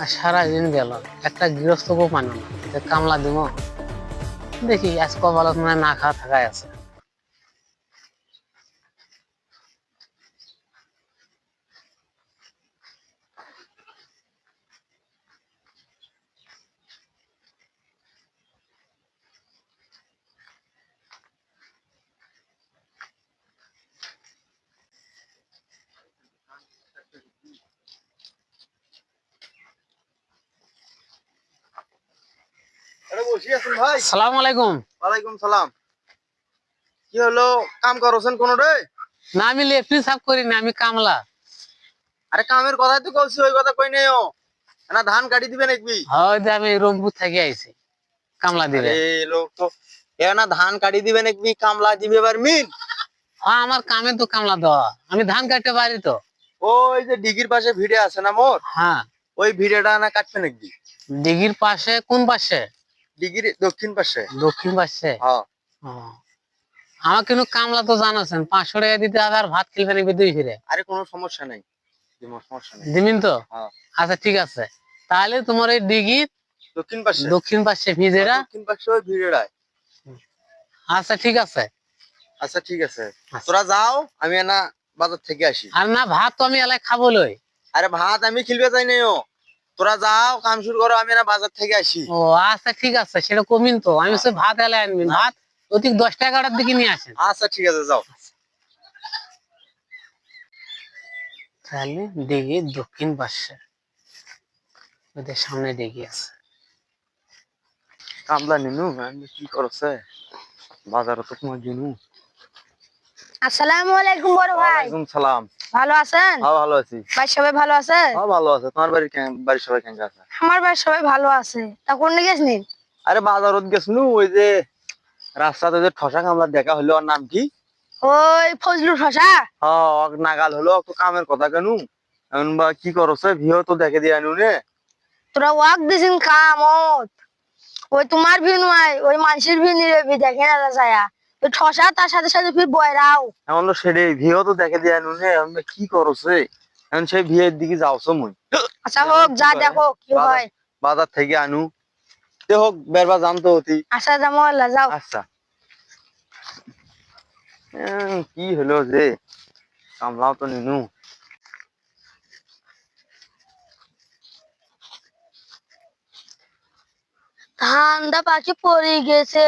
আর সারাদিন গেল, একটা গৃহস্থকে পানো না, যে কামলা দিব। দেখি আজ কপালত মানে না খাওয়া থাকায় আছে। আসসালামু আলাইকুম। ওয়ালাইকুম সালাম। কি হলো, কাম করছেন কোন রে? না, আমি লেফটি সাফ করি না, আমি কামলা। আরে কামের কথাই তো কইছি, ওই কথা কই নেও না। ধান কাটি দিবে নাকি? হয়তো আমি রংপুর থেকে আইছি, কামলা দিবে। আরে লোক তো এ না, ধান কাটি দিবে নাকি কামলা দিবে এবার মিন? হ্যাঁ, আমার কামে তো কামলা দেওয়া, আমি ধান কাটতে পারি তো। ওই যে ডিগির পাশে ভিড়ে আছে না মোর, হ্যাঁ। ওই ভিড়েটা না কাটবে নাকি? দিঘির পাশে? কোন পাশে? ডিগির দক্ষিণ পাশে। দক্ষিণ পাশে। হ্যাঁ। ও, আমার কিন্তু কামলা তো জানাছেন 500 টাকা দিতে হবে, আর ভাত খেলবে নাকি 2 ফিরে। আরে কোনো সমস্যা নাই, সমস্যা নাই। দিমিন তো? হ্যাঁ। আচ্ছা ঠিক আছে, তাহলে তোমার এই দিঘির দক্ষিণ পাশে। দক্ষিণ পাশে ভিজেরা। দক্ষিণ পাশে ওই ভিড়েড়ায়। আচ্ছা ঠিক আছে। আচ্ছা ঠিক আছে, তোরা যাও, আমি না বাজার থেকে আসি। আর না, ভাত তো আমি এলাই খাবো লই। আরে ভাত আমি খেলবে চাই নাই, তোরা যাও কাম শুরু করো, আমি না বাজার থেকে আসি। ও আচ্ছা ঠিক আছে, সেটা কমিন তো, আমি সে ভাত এলাই আনবি, ভাত অতি 10টা 11টার দিকে নিয়ে আসেন। আচ্ছা ঠিক আছে, যাও। তাহলে দিঘির দক্ষিণ পাশে, ওদের সামনে দিঘি আছে। কামলা নিনু আমি কি করছে, বাজারে তো তোমার জিনু। আসসালামু আলাইকুম বড় ভাই। ওয়ালাইকুম সালাম। ভালো আছেন? হ্যাঁ ভালো আছি। ভাই সবাই ভালো আছে? হ্যাঁ ভালো আছে। তোমার বাড়ির সবাই কেমন আছে? আমার ভাই সবাই ভালো আছে। তা কোন দিকে গেছনি? আরে বাজারত গেছনু, ওই যে রাস্তাতে যে ঠসা কামলা দেখা হলো, ওর নাম কি? ওই ফজলুর শশা। হ্যাঁ, নাগাল হলো তো কামের কথা কেন, এখন বা কি করছে ভিও তো দেখে দিয়ে আনু নে। তোরা ওয়াক দিছিন কামত, ওই তোমার ভিউ নয়, ওই মানুষের ভিউ নিরে দেখে না যায়। ওই শশা তার সাথে সাথে ফির বয়রাও। এখন তো সেটাই ভিও তো দেখে দিয়ে আনু নে, এখন কি করছে, এখন সেই ভিয়ের দিকে যাওছো মুই। আচ্ছা হোক, যা দেখো কি হয়। বাজার থেকে আনু তে হোক, বেরবা জানতো হতি। আচ্ছা যাবো, আল্লাহ যাও। আচ্ছা। কি হলো যে, কামলাও তো নিনু। ধানটা পাখি পড়ে গেছে,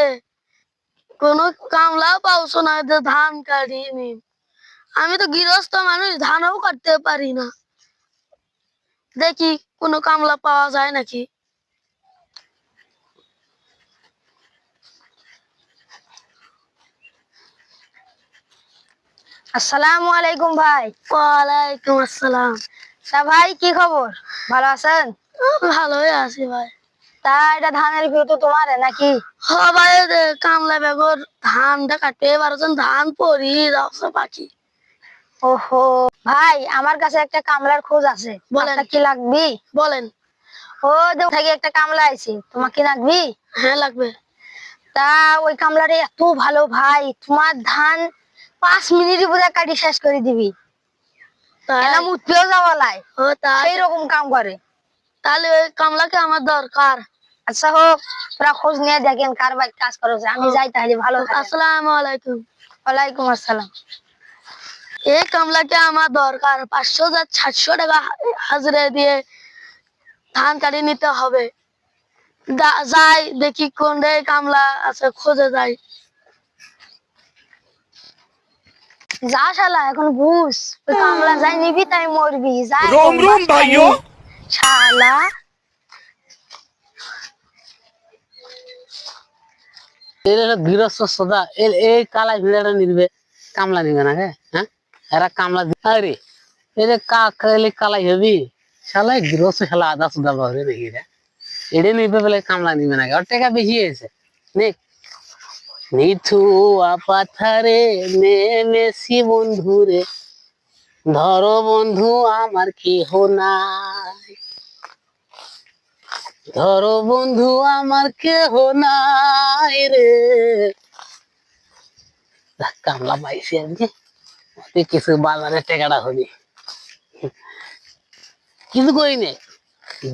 কোনো কামলাও পাওছো না যে ধান কাটিনি। আমি তো গৃহস্থ মানুষ, ধানও কাটতে পারি না। দেখি কোনো কামলা পাওয়া যায় নাকি। আসসালামু আলাইকুম ভাই। ওয়ালাইকুম আসসালাম। তা ভাই কি খবর, ভালো আছেন? ভালোই আছি ভাই। তা এটা ধানের ভিউ তো তোমার নাকি? হ্যাঁ ভাই, কামলা বেগর ধানটা কাটতে পারছেন, ধান পরি যাচ্ছে পাখি। ওহো ভাই, আমার কাছে একটা কামলার খোঁজ আছে, বলেন কি লাগবে? বলেন। ও দেখ থেকে একটা কামলা আইছে, তোমার কি লাগবে? হ্যাঁ লাগবে। তা ওই কামলারে এত ভালো ভাই, তোমার ধান 5 মিনিটে বোধহয় কাটি শেষ করে দিবি। এনা মুততেও যাওয়া লাই, সেই রকম কাম করে। তাহলে ওই কামলাকে আমার দরকার। আচ্ছা হোক, তোরা খোঁজ নিয়ে দেখেন কার ভাই কাজ করছে, আমি যাই তাহলে। ভালো। আসসালামু আলাইকুম। ওয়ালাইকুম আসসালাম। এই কামলাকে আমার দরকার, 500 টাকা হাজিরা দিয়ে ধান কাটি নিতে হবে। যাই দেখি কোন কামলা আছে, খোঁজে যাই। যা শালা, এখন বুঝ, ওই কামলা যাই নিবি তাই মরবি। যাই রোম রোম ভাইও শালা। গৃহস্থ সদা এই কালা ভিড়াটা নিবে, কামলা নিবে না হে? হ্যাঁ, এরা কামলা আরে এই কালাই হবি শালা, গৃহস্থ শালা আদা সুদা বাহরে নাকি রে, এড়ে নিবে বলে কামলা নিবে না, ওর টাকা বেশি হয়েছে। নিথু পাথারে নেমেছি বন্ধুরে, ধরো বন্ধু আমার কেহ নাই, ধরো বন্ধু আমার কেহ নাই রে। কামলা পাইছি আজকে, কিছু বাজারে টেকাটা হবি, কিছু করি নে।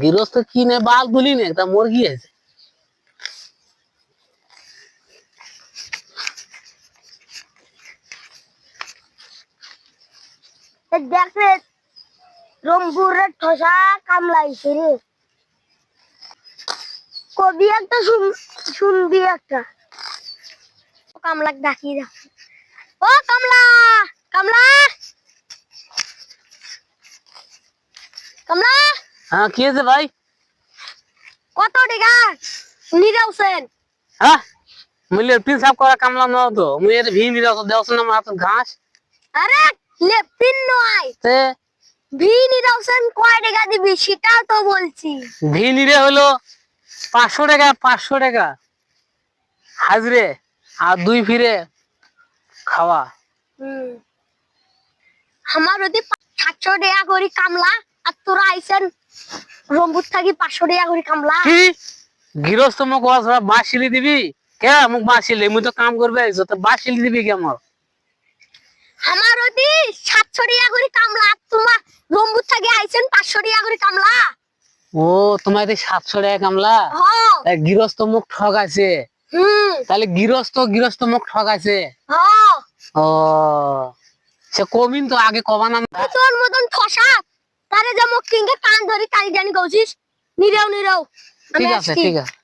গৃহস্থ কি নে বাল গুলি নে তা মুরগি আছে। দেখ রে রংপুরের ঠসা কামলাইছে রে। কবি একটা শুনবি একটা কামলাক ডাকি রাখি। ও কামলা, কামলা, কামলা। হ্যাঁ কি আছে ভাই? কত টাকা নিরা হোসেন? হ্যাঁ মুলে পিন সাফ করা কামলা ন তো মুই এর ভি নিরা তো দেওছ না আমার হাতে ঘাস। আরে লেফটিন নয়, তে ভি নিরা হোসেন কয় টাকা দিবি সেটাও তো বলছি। ভি নিরে হলো 500 টাকা, 500 টাকা হাজরে আর 2 ফিরে খাওয়া। আমার ওদি 700 টাকা করে কামলা আর তোরা আইছেন রংপুর থাকি 500 টাকা করে কামলা। কি গৃহস্থ মুখ ওরা বাসিলি দিবি কে? মুখ বাসিলি মুই তো কাম করবে যত বাসিলি দিবি কে আমার? আমার ওদি 700 টাকা করে কামলা আর তোমরা রংপুর থাকি আইছেন 500 টাকা করে কামলা। ও তোমার 700 টাকা কামলা? হ্যাঁ। তাই গৃহস্থ মুখ ঠগাইছে। তাহলে গৃহস্থ মুখ ঠগাইছে। হ্যাঁ। ও সে কমিন তো আগে কবা না। তোর মতন ঠসা তারে যে মুখ কিংকে কান ধরি তাই জানি কইছিস নিরাও নিরাও। ঠিক আছে ঠিক আছে।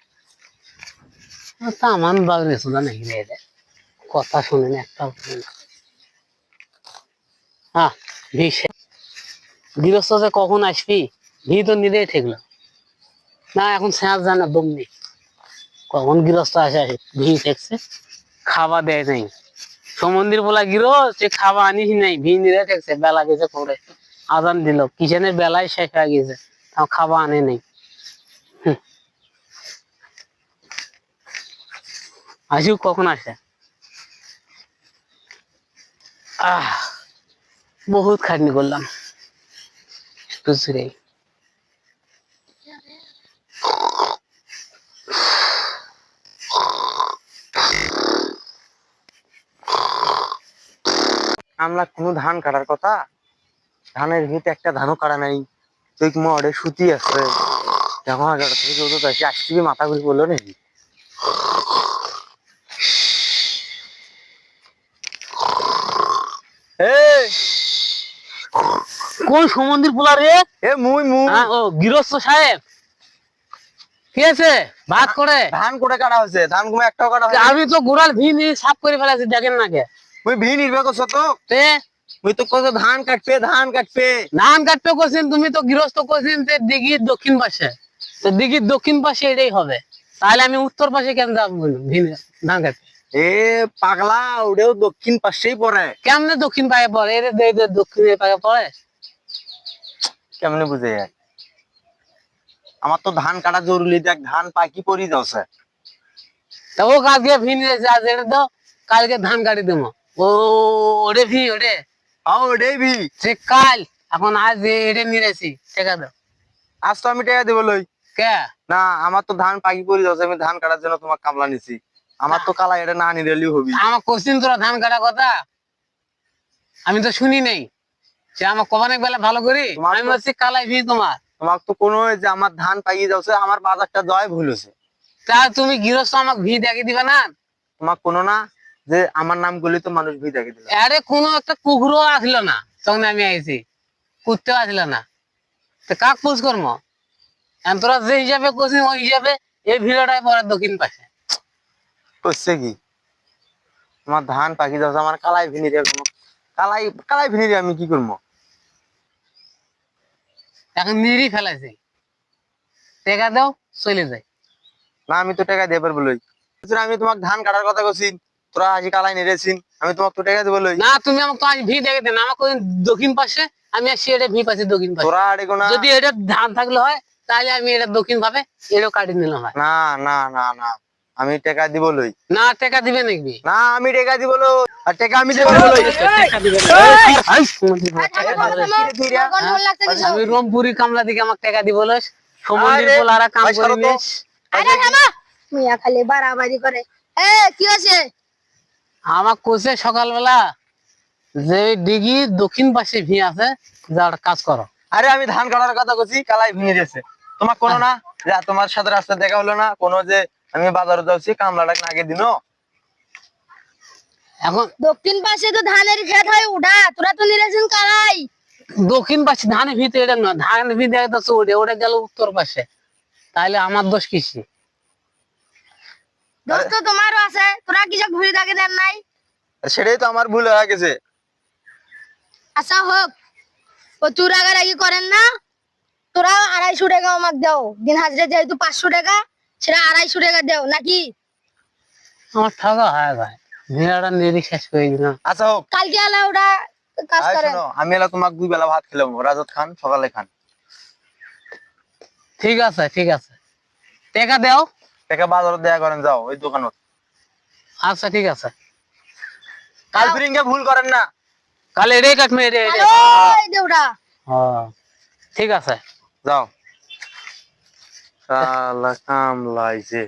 তা মান বাগরে সুদা নাই রে কথা শুনে না একটা শুনে না। হ্যাঁ ভিস গৃহস্থ যে কখন আসবি ভি তো নিরে ঠেকলো না এখন শেষ জানা দম নেই কখন গৃহস্থ আসে ভি ঠেকছে খাওয়া দেয় নাই সমন্দির বলা গৃহস্থ খাওয়া আনিস নাই ভি নিরে ঠেকছে বেলা গেছে পরে আজান দিল কিচেনের বেলায় শেষ হয়ে গেছে তাও খাওয়া আনে নেই আসুক কখন আসে বহুত খাটনি করলাম বুঝলি আমরা কোনো ধান কাটার কথা ধানের ভিতরে একটা ধানও কাটা নাই তুই মরে সুতি আছে এখন 11টা থেকে 14টা আসবি মাথা ঘুরি বললো নাকি কোন সমন্দির পোলা রে? এ মুই মুই ও গৃহস্থ সাহেব কি আছে ভাত করে ধান কোটে কাটা হয়েছে ধান কোনো একটাও কাটা হয়নি আমি তো গোড়াল ভি নিয়ে সাফ করে ফেলাছি দেখেন না কে মুই ভি নির্বাহ করছো তো তে মুই তো কত ধান কাটবে ধান কাটতে করছেন তুমি তো গৃহস্থ করছেন যে দিঘির দক্ষিণ পাশে তো দিঘির দক্ষিণ পাশে এটাই হবে তাহলে আমি উত্তর পাশে কেন যাবো ধান কাটতে এ পাগলা ওটাও দক্ষিণ পাশেই পড়ে কেমনে দক্ষিণ পায়ে পড়ে এর দক্ষিণ পায়ে পড়ে কেমনে বুঝে যায় আমার তো ধান কাটা জরুরি দেখ ধান পাকি পরি যাচ্ছে তা ও কালকে ভি নিয়েছে আজ এটা দাও কালকে ধান কাটি দেবো ও ওরে ভি ওরে ওটাই ভি সে কাল এখন আজ এটা নিয়েছি টাকা দাও আজ তো আমি টাকা দেবো লই কে না আমার তো ধান পাকি পরি যাচ্ছে আমি ধান কাটার জন্য তোমার কামলা নিছি আমার তো কালা এটা না নিলেই হবি আমার কোশ্চিন তোরা ধান কাটা কথা আমি তো শুনি নাই সে আমার কবানেক বেলা ভালো করি আমি বলছি কালাই ভি তোমার তো কোনো যে আমার ধান পাকি যাচ্ছে আমার বাজারটা জয় ভুল হয়েছে তা তুমি গৃহস্থ আমাকে ভি দেখে দিবে না তোমার কোনো না যে আমার নাম গুলি তো মানুষ ভি দেখে দিল আরে কোনো একটা কুকুরও আসলো না তখন আমি আইছি কুত্তেও আসলো না তো কাক পুষ কর্ম তোরা যে হিসাবে করছিস ওই হিসাবে এই ভিড়টাই পরে দক্ষিণ পাশে করছে কি আমার ধান পাকি যাচ্ছে আমার কালাই ভিনি রে কালাই ভিনি রে আমি কি করবো এখন নিরি ফেলাইছি টাকা দাও চলে যায় না আমি তো টাকা দিয়ে পারবো লই আমি তোমাকে ধান কাটার কথা কছি তোরা আজি কালাই নেড়েছিন আমি তোমাকে তো টাকা দেবো লই না তুমি আমাকে তো আজ ভি দেখে দেন আমাকে ওই দক্ষিণ পাশে আমি আসছি এটা ভি পাশে দক্ষিণ পাশে তোরা আড়ে গোনা যদি এটা ধান থাকলে হয় তাহলে আমি এটা দক্ষিণ ভাবে এটাও কাটি নিলাম হয় না না না না আমি টাকা দিব লই না টাকা দিবে নাকি না আমি টাকা দিব লই আর টাকা আমি দেব লই টাকা দিবে আমি রংপুরি কামলা দিকে আমাকে টাকা দিব লস সমন্দির পোলারা কাম করে নিস আরে থামো মিয়া খালি বাড়াবাড়ি করে এ কি হয়েছে আমার কোচে সকালবেলা যে ডিগি দক্ষিণ পাশে ভি আছে যার কাজ করো আরে আমি ধান কাটার কথা কছি কালাই ভিনি দিয়েছে তোমার কোনো না যা তোমার সাথে রাস্তা দেখা হলো না কোনো যে আমি বাজারে যাচ্ছি কামলাটাকে আগে দিনো এখন দক্ষিণ পাশে তো ধানের ক্ষেত হয় উঠা, তোরা তো নিরেছেন কালাই। দক্ষিণ পাশে ধানের ভিতরে এটা না, ধানের ভিতরে দেখতেছো ওটা ওটা গেল উত্তর পাশে, তাহলে আমার দোষ কিসে? দোষ তো তোমারও আছে, তোরা কি সব ঘুরে থাকে দেন নাই? সেটাই তো আমার ভুল হয়ে গেছে। আচ্ছা হোক, ও চুর আগারাগি করেন না। তোরা 250 টাকা আমাকে দাও, দিন হাজিরা যেহেতু 500 টাকা, সেটা 250 টাকা দাও নাকি? আমার থাকা হয় ভাই, ভেড়াটা নেড়ে শেষ করে দিলাম। আচ্ছা হোক, কালকে আলা ওটা কাজ আয় করেন। শোনো, আমি এলা তোমাকে 2 বেলা ভাত খেলাম, রাজত খান সকালে খান। ঠিক আছে ঠিক আছে, টাকা দাও। টাকা বাজারে দেয়া করেন, যাও ওই দোকানত। আচ্ছা ঠিক আছে, কাল ফিরিঙ্গে ভুল করেন না। কাল এটাই কাটবে এটাই এটাই। ওই যে ওটা হ্যাঁ ঠিক আছে, যাও। শালা কামলাইছে।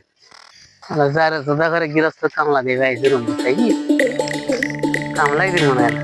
যারে জোদা করে গৃহস্থ কামলা দিয়ে গাইছে রুম তাই কি কামলাই দিল মনে হয়।